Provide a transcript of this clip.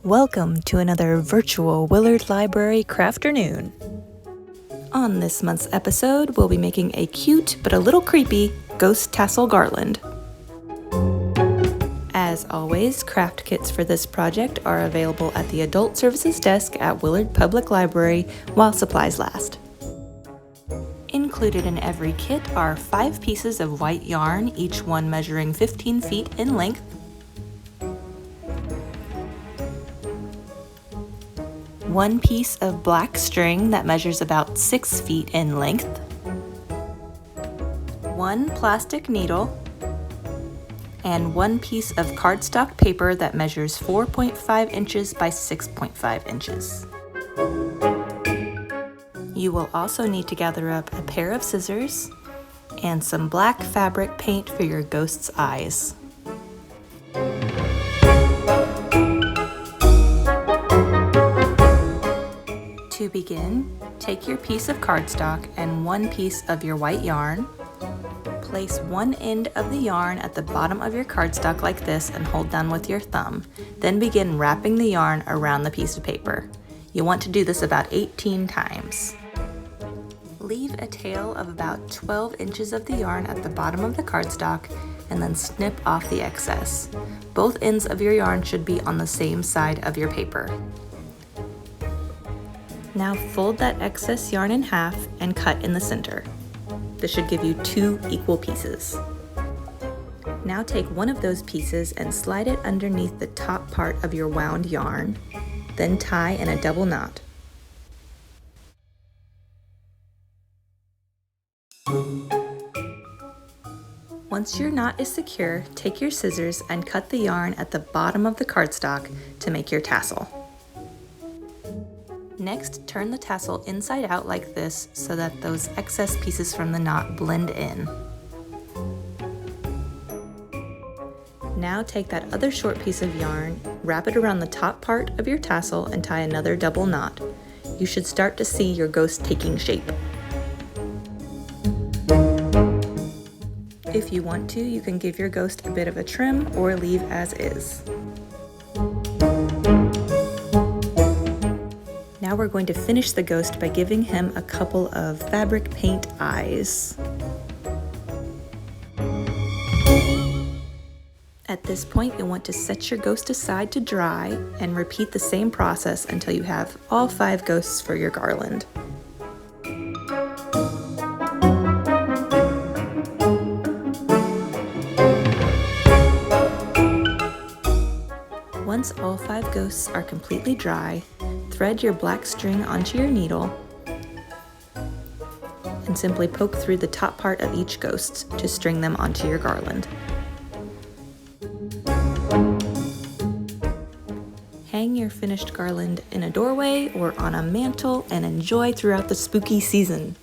Welcome to another virtual Willard Library Crafternoon. On this month's episode, we'll be making a cute but a little creepy ghost tassel garland. As always, craft kits for this project are available at the Adult Services Desk at Willard Public Library while supplies last. Included in every kit are 5 pieces of white yarn, each one measuring 15 feet in length, 1 piece of black string that measures about 6 feet in length, 1 plastic needle, and 1 piece of cardstock paper that measures 4.5 inches by 6.5 inches. You will also need to gather up a pair of scissors and some black fabric paint for your ghost's eyes. To begin, take your piece of cardstock and 1 piece of your white yarn. Place one end of the yarn at the bottom of your cardstock like this and hold down with your thumb. Then begin wrapping the yarn around the piece of paper. You want to do this about 18 times. Leave a tail of about 12 inches of the yarn at the bottom of the cardstock and then snip off the excess. Both ends of your yarn should be on the same side of your paper. Now fold that excess yarn in half and cut in the center. This should give you 2 equal pieces. Now take one of those pieces and slide it underneath the top part of your wound yarn, then tie in a double knot. Once your knot is secure, take your scissors and cut the yarn at the bottom of the cardstock to make your tassel. Next, turn the tassel inside out like this so that those excess pieces from the knot blend in. Now take that other short piece of yarn, wrap it around the top part of your tassel and tie another double knot. You should start to see your ghost taking shape. If you want to, you can give your ghost a bit of a trim or leave as is. Now we're going to finish the ghost by giving him a couple of fabric paint eyes. At this point, you'll want to set your ghost aside to dry and repeat the same process until you have all 5 ghosts for your garland. Once all 5 ghosts are completely dry, thread your black string onto your needle and simply poke through the top part of each ghost to string them onto your garland. Hang your finished garland in a doorway or on a mantle and enjoy throughout the spooky season.